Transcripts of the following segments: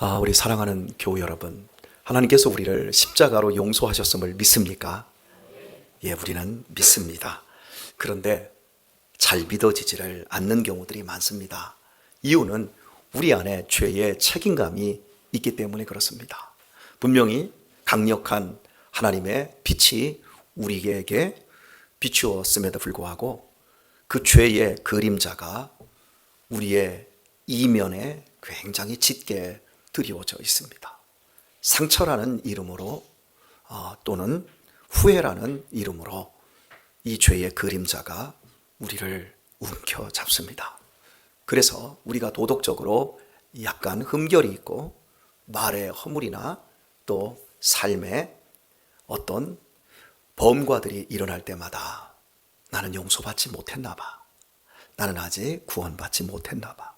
우리 사랑하는 교우 여러분, 하나님께서 우리를 십자가로 용서하셨음을 믿습니까? 예, 우리는 믿습니다. 그런데 잘 믿어지지를 않는 경우들이 많습니다. 이유는 우리 안에 죄의 책임감이 있기 때문에 그렇습니다. 분명히 강력한 하나님의 빛이 우리에게 비추었음에도 불구하고 그 죄의 그림자가 우리의 이면에 굉장히 짙게 드리워져 있습니다. 상처라는 이름으로 또는 후회라는 이름으로 이 죄의 그림자가 우리를 움켜잡습니다. 그래서 우리가 도덕적으로 약간 흠결이 있고 말의 허물이나 또 삶에 어떤 범과들이 일어날 때마다 나는 용서받지 못했나 봐. 나는 아직 구원받지 못했나 봐.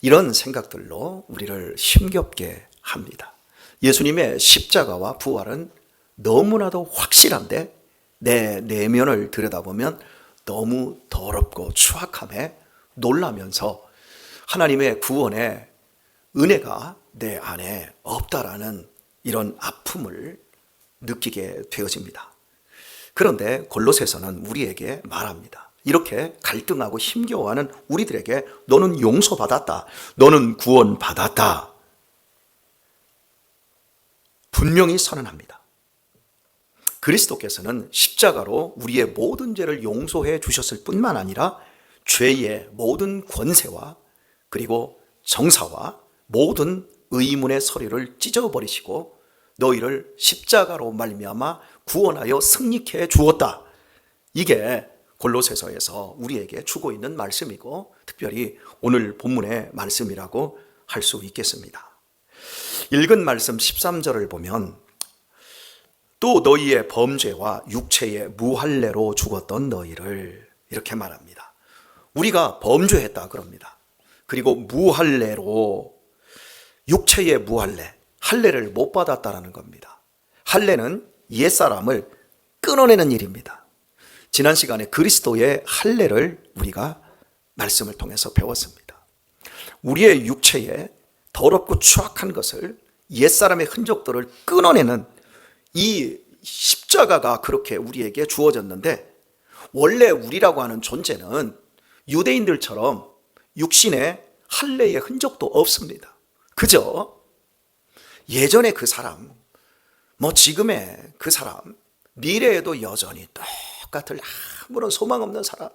이런 생각들로 우리를 힘겹게 합니다. 예수님의 십자가와 부활은 너무나도 확실한데 내 내면을 들여다보면 너무 더럽고 추악함에 놀라면서 하나님의 구원의 은혜가 내 안에 없다라는 이런 아픔을 느끼게 되어집니다. 그런데 골로새서는 우리에게 말합니다. 이렇게 갈등하고 힘겨워하는 우리들에게 너는 용서받았다. 너는 구원받았다. 분명히 선언합니다. 그리스도께서는 십자가로 우리의 모든 죄를 용서해 주셨을 뿐만 아니라 죄의 모든 권세와 그리고 정사와 모든 의문의 서리를 찢어버리시고 너희를 십자가로 말미암아 구원하여 승리케 주었다. 이게 골로새서에서 우리에게 주고 있는 말씀이고 특별히 오늘 본문의 말씀이라고 할 수 있겠습니다. 읽은 말씀 13절을 보면 또 너희의 범죄와 육체의 무할례로 죽었던 너희를 이렇게 말합니다. 우리가 범죄했다 그럽니다. 그리고 무할례로 육체의 무할례, 할례를 못 받았다라는 겁니다. 할례는 옛사람을 끊어내는 일입니다. 지난 시간에 그리스도의 할례를 우리가 말씀을 통해서 배웠습니다. 우리의 육체에 더럽고 추악한 것을 옛사람의 흔적들을 끊어내는 이 십자가가 그렇게 우리에게 주어졌는데 원래 우리라고 하는 존재는 유대인들처럼 육신에 할례의 흔적도 없습니다. 그저 예전에 그 사람, 지금의 그 사람, 미래에도 여전히 똑같을 아무런 소망 없는 사람,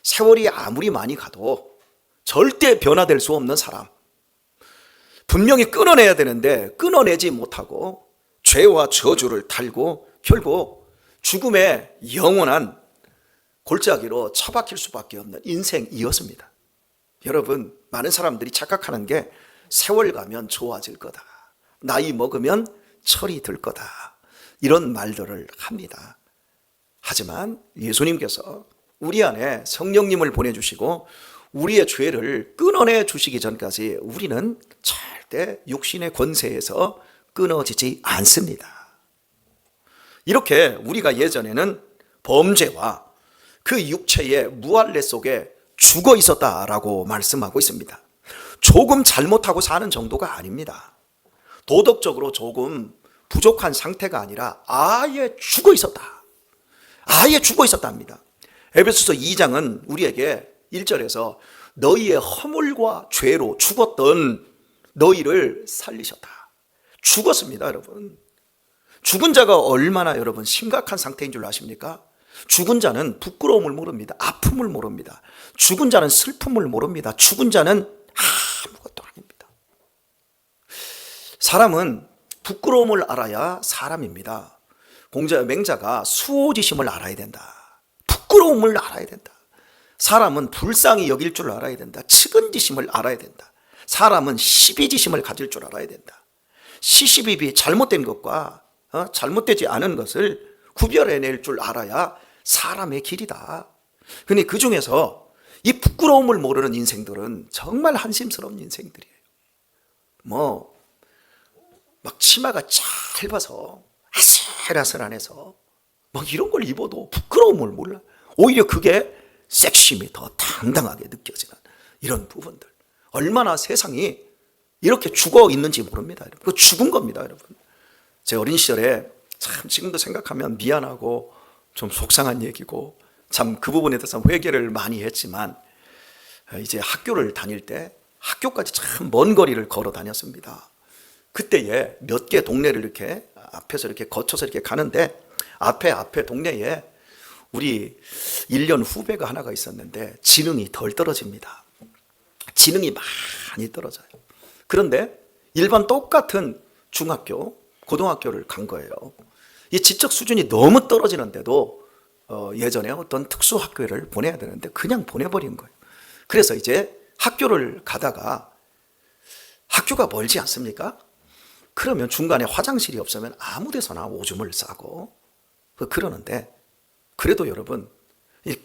세월이 아무리 많이 가도 절대 변화될 수 없는 사람, 분명히 끊어내야 되는데 끊어내지 못하고 죄와 저주를 달고 결국 죽음의 영원한 골짜기로 처박힐 수밖에 없는 인생이었습니다. 여러분, 많은 사람들이 착각하는 게 세월 가면 좋아질 거다, 나이 먹으면 철이 들 거다, 이런 말들을 합니다. 하지만 예수님께서 우리 안에 성령님을 보내주시고 우리의 죄를 끊어내 주시기 전까지 우리는 절대 육신의 권세에서 끊어지지 않습니다. 이렇게 우리가 예전에는 범죄와 그 육체의 무할례 속에 죽어 있었다라고 말씀하고 있습니다. 조금 잘못하고 사는 정도가 아닙니다. 도덕적으로 조금 부족한 상태가 아니라 아예 죽어 있었다. 아예 죽어 있었답니다. 에베소서 2장은 우리에게 1절에서 너희의 허물과 죄로 죽었던 너희를 살리셨다. 죽었습니다, 여러분. 죽은 자가 얼마나 여러분 심각한 상태인 줄 아십니까? 죽은 자는 부끄러움을 모릅니다. 아픔을 모릅니다. 죽은 자는 슬픔을 모릅니다. 죽은 자는 아무것도 아닙니다. 사람은 부끄러움을 알아야 사람입니다. 맹자가 수호지심을 알아야 된다. 부끄러움을 알아야 된다. 사람은 불쌍히 여길 줄 알아야 된다. 측은지심을 알아야 된다. 사람은 시비지심을 가질 줄 알아야 된다. 시시비비 잘못된 것과 잘못되지 않은 것을 구별해낼 줄 알아야 사람의 길이다. 근데 그 중에서 이 부끄러움을 모르는 인생들은 정말 한심스러운 인생들이에요. 막 치마가 짧아서 아슬아슬한해서 이런 걸 입어도 부끄러움을 몰라. 오히려 그게 섹시함이 더 당당하게 느껴지는 이런 부분들. 얼마나 세상이 이렇게 죽어 있는지 모릅니다. 그 죽은 겁니다, 여러분. 제 어린 시절에 참 지금도 생각하면 미안하고 좀 속상한 얘기고 참 그 부분에 대해서 회개를 많이 했지만 이제 학교를 다닐 때 학교까지 참 먼 거리를 걸어 다녔습니다. 그때에 몇 개 동네를 이렇게 앞에서 이렇게 거쳐서 이렇게 가는데 앞에 동네에 우리 1년 후배가 하나가 있었는데 지능이 덜 떨어집니다. 지능이 많이 떨어져요. 그런데 일반 똑같은 중학교, 고등학교를 간 거예요. 이 지적 수준이 너무 떨어지는데도 예전에 어떤 특수학교를 보내야 되는데 그냥 보내버린 거예요. 그래서 이제 학교를 가다가 학교가 멀지 않습니까? 그러면 중간에 화장실이 없으면 아무 데서나 오줌을 싸고 그러는데 그래도 여러분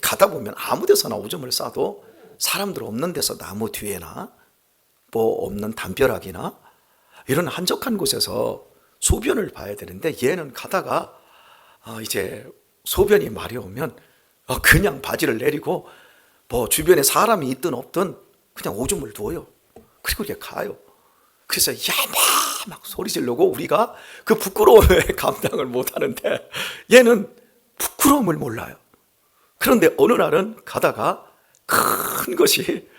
가다 보면 아무 데서나 오줌을 싸도 사람들 없는 데서 나무 뒤에나 뭐 없는 담벼락이나 이런 한적한 곳에서 소변을 봐야 되는데 얘는 가다가 이제 소변이 마려우면 그냥 바지를 내리고 뭐 주변에 사람이 있든 없든 그냥 오줌을 누워요. 그리고 이렇게 가요. 그래서 막 소리 지르고 우리가 그 부끄러움에 감당을 못 하는데 얘는 부끄러움을 몰라요. 그런데 어느 날은 가다가 큰 것이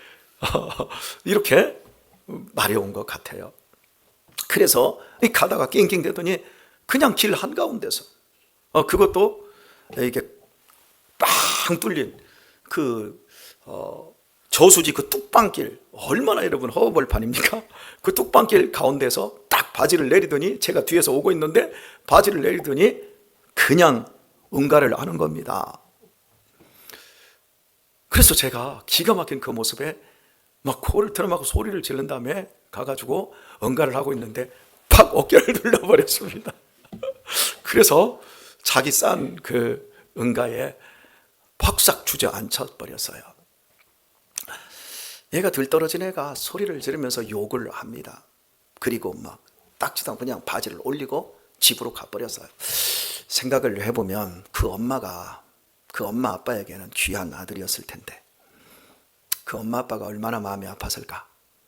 이렇게 마려운 것 같아요. 그래서 가다가 낑낑대더니 그냥 길 한가운데서 그것도 이게 빵 뚫린 그 저수지 그 뚝방길 얼마나 여러분 허벌판입니까? 그 뚝방길 가운데서 딱 바지를 내리더니 제가 뒤에서 오고 있는데 바지를 내리더니 그냥 응가를 하는 겁니다. 그래서 제가 기가 막힌 그 모습에 막 코를 틀어막고 소리를 지른 다음에 가가지고 응가를 하고 있는데 팍 어깨를 눌러버렸습니다. 그래서 자기 싼 그 응가에 팍싹 주저앉혀 버렸어요. 얘가 들떨어진 애가 소리를 지르면서 욕을 합니다. 그리고 막 딱지도 않고 그냥 바지를 올리고 집으로 가버렸어요. 생각을 해보면 그 엄마 아빠에게는 귀한 아들이었을 텐데 그 엄마 아빠가 얼마나 마음이 아팠을까.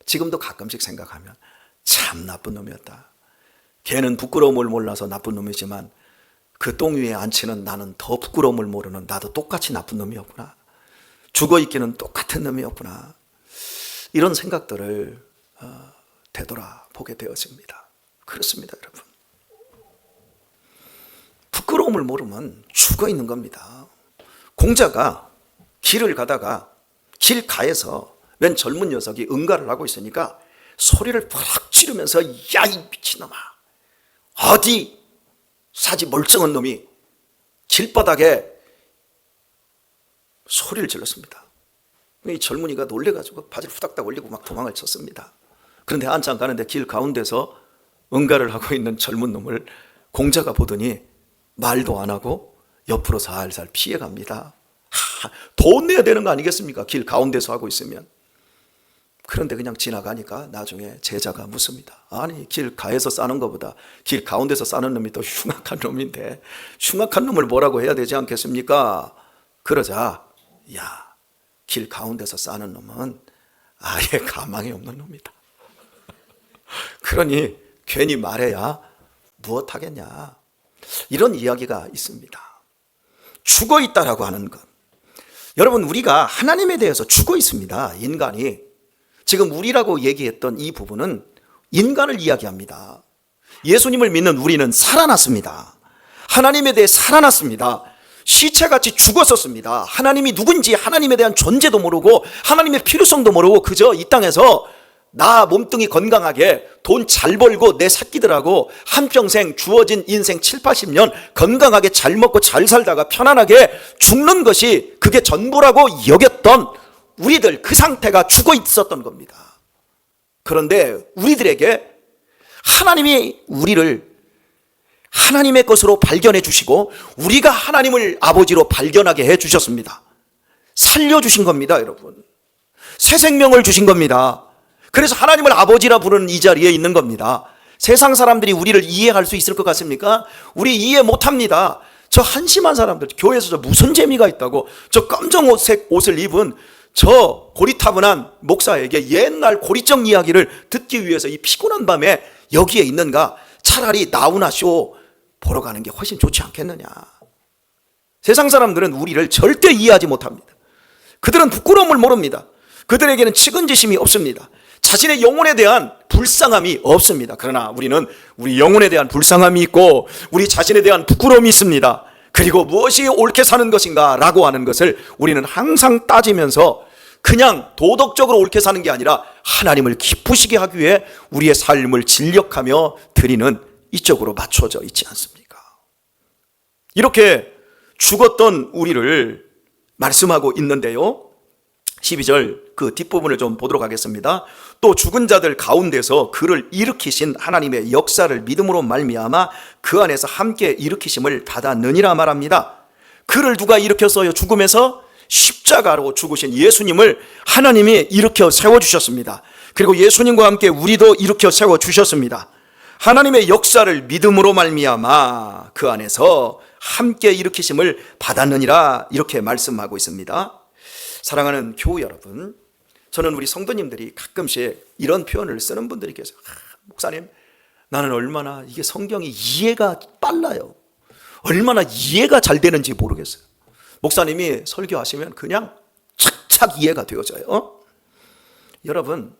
지금도 가끔씩 생각하면 참 나쁜 놈이었다. 걔는 부끄러움을 몰라서 나쁜 놈이지만 그 똥 위에 앉히는 나는 더 부끄러움을 모르는 나도 똑같이 나쁜 놈이었구나. 죽어있기는 똑같은 놈이었구나. 이런 생각들을 되돌아보게 되었습니다. 그렇습니다, 여러분. 부끄러움을 모르면 죽어있는 겁니다. 공자가 길을 가다가 길가에서 웬 젊은 녀석이 응가를 하고 있으니까 소리를 팍 지르면서 야 이 미친놈아 어디 사지 멀쩡한 놈이 길바닥에 소리를 질렀습니다. 이 젊은이가 놀래가지고 바지를 후닥닥 올리고 막 도망을 쳤습니다. 그런데 한참 가는데 길 가운데서 응가를 하고 있는 젊은 놈을 공자가 보더니 말도 안 하고 옆으로 살살 피해갑니다. 돈 내야 되는 거 아니겠습니까? 길 가운데서 하고 있으면. 그런데 그냥 지나가니까 나중에 제자가 묻습니다. 아니 길 가에서 싸는 것보다 길 가운데서 싸는 놈이 더 흉악한 놈인데 흉악한 놈을 뭐라고 해야 되지 않겠습니까? 그러자 야 길 가운데서 싸는 놈은 아예 가망이 없는 놈이다. 그러니 괜히 말해야 무엇 하겠냐. 이런 이야기가 있습니다. 죽어 있다라고 하는 것. 여러분 우리가 하나님에 대해서 죽어 있습니다. 인간이. 지금 우리라고 얘기했던 이 부분은 인간을 이야기합니다. 예수님을 믿는 우리는 살아났습니다. 하나님에 대해 살아났습니다. 시체같이 죽었었습니다. 하나님이 누군지 하나님에 대한 존재도 모르고 하나님의 필요성도 모르고 그저 이 땅에서 나 몸뚱이 건강하게 돈 잘 벌고 내 새끼들하고 한평생 주어진 인생 7, 80년 건강하게 잘 먹고 잘 살다가 편안하게 죽는 것이 그게 전부라고 여겼던 우리들 그 상태가 죽어 있었던 겁니다. 그런데 우리들에게 하나님이 우리를 하나님의 것으로 발견해 주시고 우리가 하나님을 아버지로 발견하게 해 주셨습니다. 살려주신 겁니다, 여러분. 새 생명을 주신 겁니다. 그래서 하나님을 아버지라 부르는 이 자리에 있는 겁니다. 세상 사람들이 우리를 이해할 수 있을 것 같습니까? 우리 이해 못합니다. 저 한심한 사람들, 교회에서 저 무슨 재미가 있다고 저 검정색 옷을 입은 저 고리타분한 목사에게 옛날 고리적 이야기를 듣기 위해서 이 피곤한 밤에 여기에 있는가? 차라리 나훈아 쇼 보러 가는 게 훨씬 좋지 않겠느냐. 세상 사람들은 우리를 절대 이해하지 못합니다. 그들은 부끄러움을 모릅니다. 그들에게는 측은지심이 없습니다. 자신의 영혼에 대한 불쌍함이 없습니다. 그러나 우리는 우리 영혼에 대한 불쌍함이 있고 우리 자신에 대한 부끄러움이 있습니다. 그리고 무엇이 옳게 사는 것인가 라고 하는 것을 우리는 항상 따지면서 그냥 도덕적으로 옳게 사는 게 아니라 하나님을 기쁘시게 하기 위해 우리의 삶을 진력하며 드리는 이쪽으로 맞춰져 있지 않습니까? 이렇게 죽었던 우리를 말씀하고 있는데요, 12절 그 뒷부분을 좀 보도록 하겠습니다. 또 죽은 자들 가운데서 그를 일으키신 하나님의 역사를 믿음으로 말미암아 그 안에서 함께 일으키심을 받았느니라 말합니다. 그를 누가 일으켰어요? 죽음에서 십자가로 죽으신 예수님을 하나님이 일으켜 세워주셨습니다. 그리고 예수님과 함께 우리도 일으켜 세워주셨습니다. 하나님의 역사를 믿음으로 말미암아 그 안에서 함께 일으키심을 받았느니라, 이렇게 말씀하고 있습니다. 사랑하는 교우 여러분, 저는 우리 성도님들이 가끔씩 이런 표현을 쓰는 분들이 계세요. 목사님, 나는 얼마나 이게 성경이 이해가 빨라요. 얼마나 이해가 잘 되는지 모르겠어요. 목사님이 설교하시면 그냥 착착 이해가 되어져요. 여러분,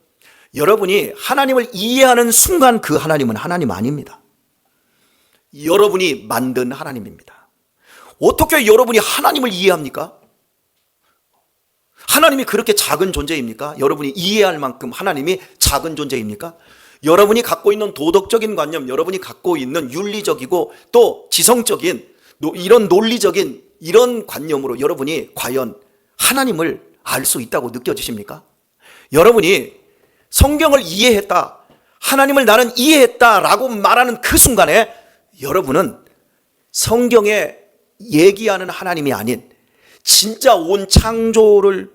여러분이 하나님을 이해하는 순간 그 하나님은 하나님 아닙니다. 여러분이 만든 하나님입니다. 어떻게 여러분이 하나님을 이해합니까? 하나님이 그렇게 작은 존재입니까? 여러분이 이해할 만큼 하나님이 작은 존재입니까? 여러분이 갖고 있는 도덕적인 관념, 여러분이 갖고 있는 윤리적이고 또 지성적인 이런 논리적인 이런 관념으로 여러분이 과연 하나님을 알 수 있다고 느껴지십니까? 여러분이 성경을 이해했다, 하나님을 나는 이해했다라고 말하는 그 순간에 여러분은 성경에 얘기하는 하나님이 아닌, 진짜 온 창조를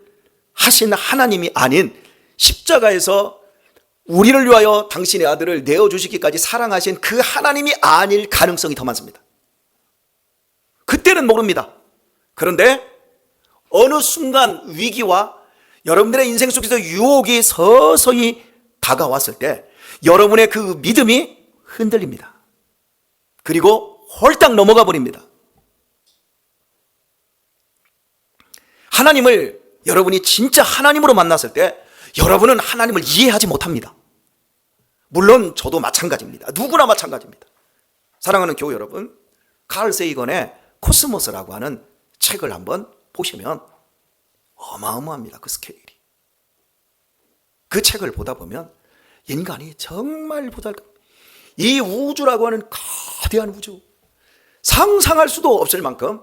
하신 하나님이 아닌, 십자가에서 우리를 위하여 당신의 아들을 내어주시기까지 사랑하신 그 하나님이 아닐 가능성이 더 많습니다. 그때는 모릅니다. 그런데 어느 순간 위기와 여러분들의 인생 속에서 유혹이 서서히 다가왔을 때 여러분의 그 믿음이 흔들립니다. 그리고 홀딱 넘어가 버립니다. 하나님을 여러분이 진짜 하나님으로 만났을 때 여러분은 하나님을 이해하지 못합니다. 물론 저도 마찬가지입니다. 누구나 마찬가지입니다. 사랑하는 교우 여러분, 칼 세이건의 코스모스라고 하는 책을 한번 보시면 어마어마합니다. 그 스케일이. 그 책을 보다 보면 인간이 정말 보잘것없는 이 우주라고 하는 거대한 우주, 상상할 수도 없을 만큼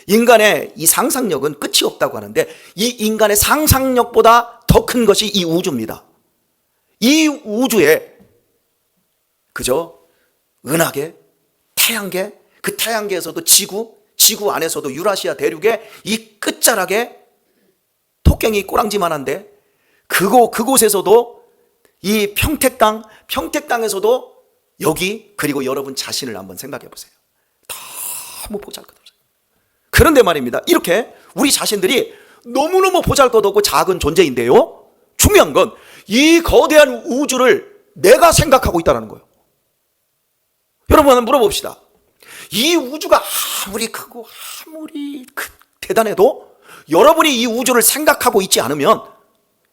인간의 이 상상력은 끝이 없다고 하는데 이 인간의 상상력보다 더 큰 것이 이 우주입니다. 이 우주에 그저 은하계, 태양계, 그 태양계에서도 지구 안에서도 유라시아 대륙의 이 끝자락에 토깽이 꼬랑지만한데 그곳에서도 이 평택당에서도 여기, 그리고 여러분 자신을 한번 생각해 보세요. 너무 보잘것없어요. 그런데 말입니다, 이렇게 우리 자신들이 너무너무 보잘것없고 작은 존재인데요, 중요한 건 이 거대한 우주를 내가 생각하고 있다는 거예요. 여러분 한번 물어봅시다. 이 우주가 아무리 크고 아무리 대단해도 여러분이 이 우주를 생각하고 있지 않으면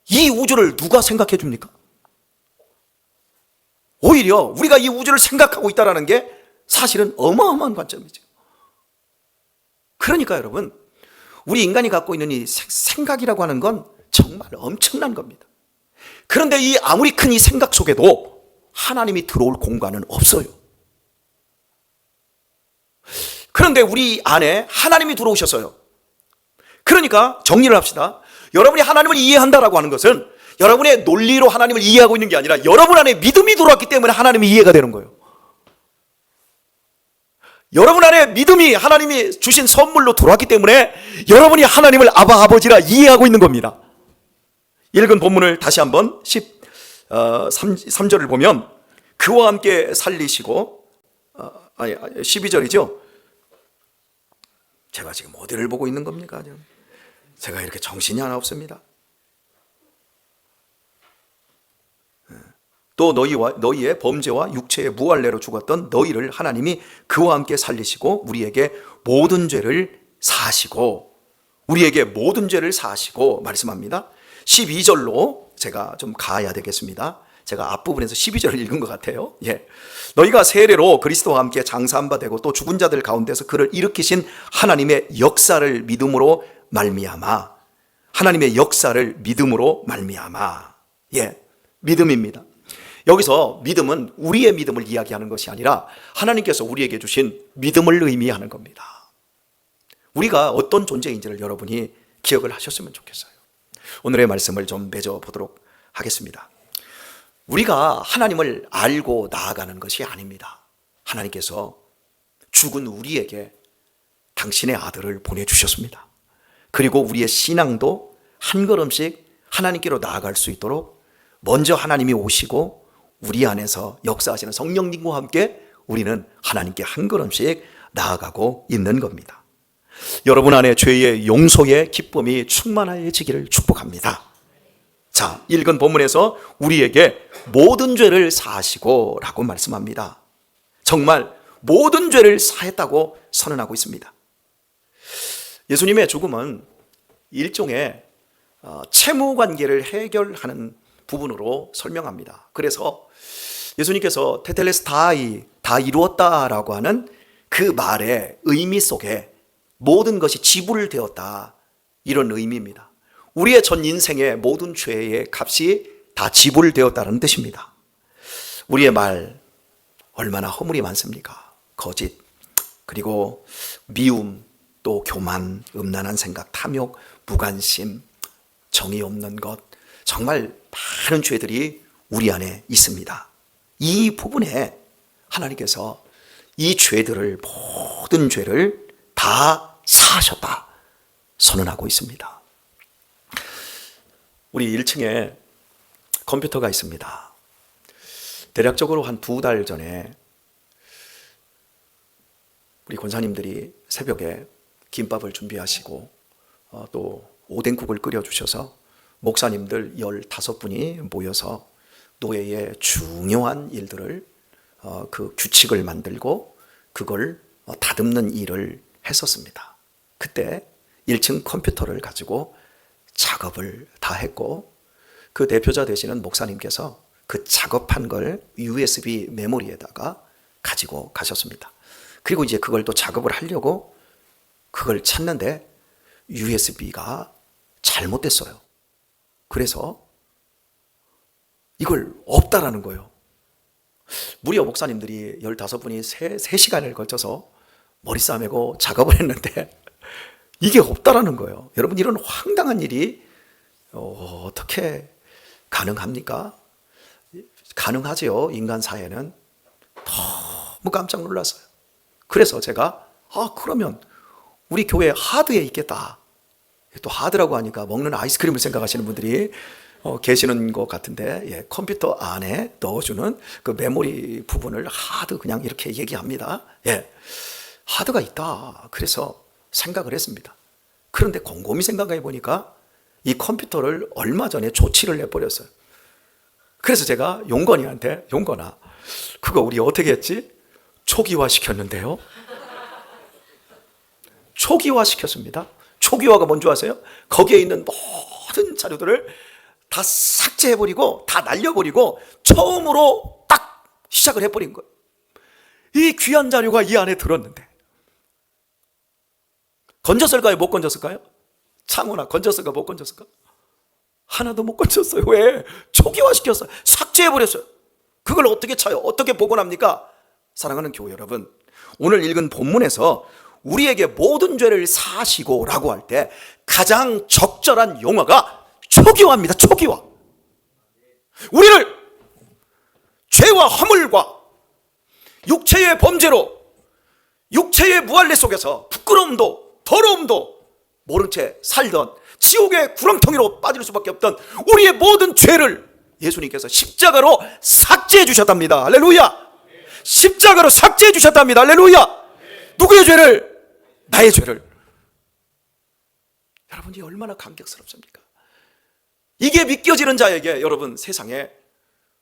이 우주를 누가 생각해 줍니까? 오히려 우리가 이 우주를 생각하고 있다는 게 사실은 어마어마한 관점이죠. 그러니까 여러분, 우리 인간이 갖고 있는 이 생각이라고 하는 건 정말 엄청난 겁니다. 그런데 이 아무리 큰 이 생각 속에도 하나님이 들어올 공간은 없어요. 그런데 우리 안에 하나님이 들어오셨어요. 그러니까 정리를 합시다. 여러분이 하나님을 이해한다라고 하는 것은 여러분의 논리로 하나님을 이해하고 있는 게 아니라 여러분 안에 믿음이 들어왔기 때문에 하나님이 이해가 되는 거예요. 여러분 안에 믿음이 하나님이 주신 선물로 들어왔기 때문에 여러분이 하나님을 아바 아버지라 이해하고 있는 겁니다. 읽은 본문을 다시 한번 13절을 보면 그와 함께 살리시고 12절이죠. 제가 지금 어디를 보고 있는 겁니까? 제가 이렇게 정신이 하나 없습니다. 또 너희의 범죄와 육체의 무할례로 죽었던 너희를 하나님이 그와 함께 살리시고 우리에게 모든 죄를 사하시고 말씀합니다. 12절로 제가 좀 가야 되겠습니다. 제가 앞부분에서 12절을 읽은 것 같아요. 너희가 세례로 그리스도와 함께 장사한 바 되고 또 죽은 자들 가운데서 그를 일으키신 하나님의 역사를 믿음으로 말미암아. 믿음입니다. 여기서 믿음은 우리의 믿음을 이야기하는 것이 아니라 하나님께서 우리에게 주신 믿음을 의미하는 겁니다. 우리가 어떤 존재인지를 여러분이 기억을 하셨으면 좋겠어요. 오늘의 말씀을 좀 맺어보도록 하겠습니다. 우리가 하나님을 알고 나아가는 것이 아닙니다. 하나님께서 죽은 우리에게 당신의 아들을 보내주셨습니다. 그리고 우리의 신앙도 한 걸음씩 하나님께로 나아갈 수 있도록 먼저 하나님이 오시고 우리 안에서 역사하시는 성령님과 함께 우리는 하나님께 한 걸음씩 나아가고 있는 겁니다. 여러분 안에 죄의 용서의 기쁨이 충만해지기를 축복합니다. 자, 읽은 본문에서 우리에게 모든 죄를 사하시고 라고 말씀합니다. 정말 모든 죄를 사했다고 선언하고 있습니다. 예수님의 죽음은 일종의 채무 관계를 해결하는 부분으로 설명합니다. 그래서 예수님께서 테텔레스타이, 다 이루었다라고 하는 그 말의 의미 속에 모든 것이 지불되었다, 이런 의미입니다. 우리의 전 인생의 모든 죄의 값이 다 지불되었다는 뜻입니다. 우리의 말 얼마나 허물이 많습니까? 거짓, 그리고 미움, 또 교만, 음란한 생각, 탐욕, 무관심, 정의 없는 것, 정말 많은 죄들이 우리 안에 있습니다. 이 부분에 하나님께서 이 죄들을, 모든 죄를 다 사하셨다 선언하고 있습니다. 우리 1층에 컴퓨터가 있습니다. 대략적으로 한 2달 전에 우리 권사님들이 새벽에 김밥을 준비하시고 또 오뎅국을 끓여주셔서 목사님들 15분이 모여서 노예의 중요한 일들을 그 규칙을 만들고 그걸 다듬는 일을 했었습니다. 그때 1층 컴퓨터를 가지고 작업을 다 했고 그 대표자 되시는 목사님께서 그 작업한 걸 USB 메모리에다가 가지고 가셨습니다. 그리고 이제 그걸 또 작업을 하려고 그걸 찾는데 USB가 잘못됐어요. 그래서 이걸 없다라는 거예요. 무려 목사님들이 15분이 3시간을 걸쳐서 머리 싸매고 작업을 했는데 이게 없다라는 거예요. 여러분, 이런 황당한 일이 어떻게 가능합니까? 가능하지요. 인간 사회는. 너무 깜짝 놀랐어요. 그래서 제가 그러면 우리 교회 하드에 있겠다. 또 하드라고 하니까 먹는 아이스크림을 생각하시는 분들이 계시는 것 같은데, 컴퓨터 안에 넣어주는 그 메모리 부분을 하드, 그냥 이렇게 얘기합니다. 하드가 있다. 그래서 생각을 했습니다. 그런데 곰곰이 생각해 보니까 이 컴퓨터를 얼마 전에 조치를 해버렸어요. 그래서 제가 용건이한테, 용건아, 그거 우리 어떻게 했지? 초기화 시켰는데요. 초기화 시켰습니다. 초기화가 뭔지 아세요? 거기에 있는 모든 자료들을 다 삭제해버리고 다 날려버리고 처음으로 딱 시작을 해버린 거예요. 이 귀한 자료가 이 안에 들었는데 건졌을까요? 못 건졌을까요? 창호나 건졌을까? 못 건졌을까? 하나도 못 건졌어요. 왜? 초기화 시켰어요. 삭제해버렸어요. 그걸 어떻게 차요? 어떻게 복원합니까? 사랑하는 교회 여러분, 오늘 읽은 본문에서 우리에게 모든 죄를 사하시고 라고 할 때 가장 적절한 용어가 초기화입니다. 초기화. 우리를 죄와 허물과 육체의 범죄로, 육체의 무할례 속에서 부끄러움도 더러움도 모른 채 살던 지옥의 구렁텅이로 빠질 수밖에 없던 우리의 모든 죄를 예수님께서 십자가로 삭제해 주셨답니다. 할렐루야. 십자가로 삭제해 주셨답니다. 할렐루야. 누구의 죄를? 나의 죄를. 여러분이 얼마나 감격스럽습니까? 이게 믿겨지는 자에게 여러분 세상에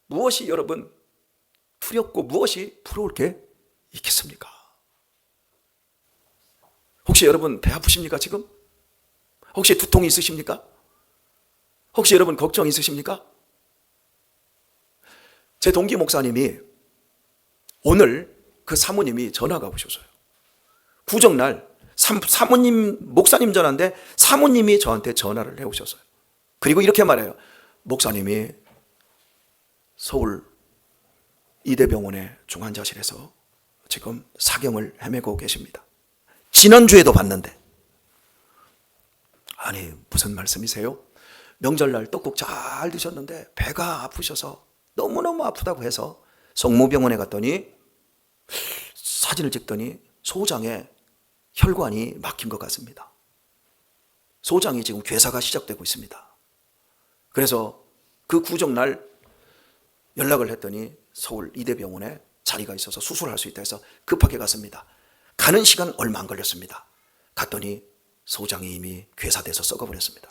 무엇이 여러분 두렵고 무엇이 부러울 게 있겠습니까? 혹시 여러분 배 아프십니까 지금? 혹시 두통이 있으십니까? 혹시 여러분 걱정 있으십니까? 제 동기 목사님이 오늘 그 사모님이 전화가 오셨어요. 구정날 사모님 목사님 전화인데 사모님이 저한테 전화를 해오셨어요. 그리고 이렇게 말해요. 목사님이 서울 이대병원의 중환자실에서 지금 사경을 헤매고 계십니다. 지난주에도 봤는데. 아니 무슨 말씀이세요? 명절날 떡국 잘 드셨는데 배가 아프셔서 너무너무 아프다고 해서 성모병원에 갔더니 사진을 찍더니 소장에 혈관이 막힌 것 같습니다. 소장이 지금 괴사가 시작되고 있습니다. 그래서 그 구정날 연락을 했더니 서울 이대병원에 자리가 있어서 수술할 수 있다 해서 급하게 갔습니다. 가는 시간 얼마 안 걸렸습니다. 갔더니 소장이 이미 괴사돼서 썩어버렸습니다.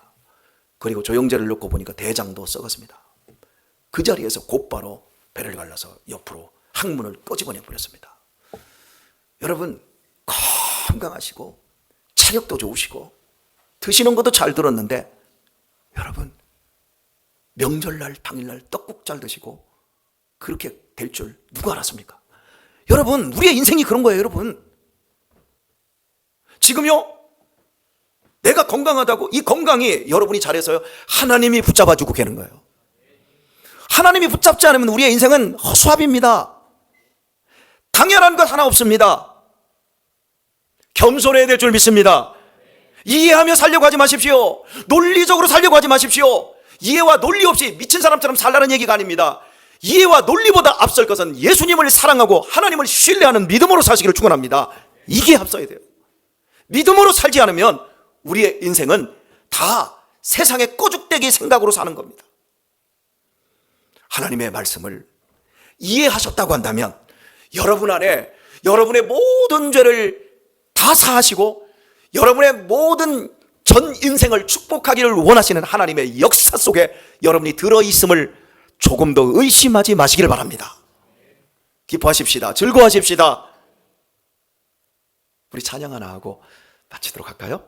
그리고 조영제를 넣고 보니까 대장도 썩었습니다. 그 자리에서 곧바로 배를 갈라서 옆으로 항문을 끄집어내 버렸습니다. 여러분 건강하시고 체력도 좋으시고 드시는 것도 잘 들었는데 여러분 명절날 당일날 떡국 잘 드시고 그렇게 될 줄 누가 알았습니까? 여러분 우리의 인생이 그런 거예요. 여러분 지금요 내가 건강하다고 이 건강이 여러분이 잘해서요 하나님이 붙잡아주고 계는 거예요. 하나님이 붙잡지 않으면 우리의 인생은 허수아비입니다. 당연한 것 하나 없습니다. 겸손해야 될 줄 믿습니다. 이해하며 살려고 하지 마십시오. 논리적으로 살려고 하지 마십시오. 이해와 논리 없이 미친 사람처럼 살라는 얘기가 아닙니다. 이해와 논리보다 앞설 것은 예수님을 사랑하고 하나님을 신뢰하는 믿음으로 사시기를 축원합니다. 이게 앞서야 돼요. 믿음으로 살지 않으면 우리의 인생은 다 세상의 꼬죽대기 생각으로 사는 겁니다. 하나님의 말씀을 이해하셨다고 한다면 여러분 안에 여러분의 모든 죄를 다 사하시고 여러분의 모든 전 인생을 축복하기를 원하시는 하나님의 역사 속에 여러분이 들어있음을 조금 더 의심하지 마시길 바랍니다. 기뻐하십시다. 즐거워하십시다. 우리 찬양 하나 하고 마치도록 할까요?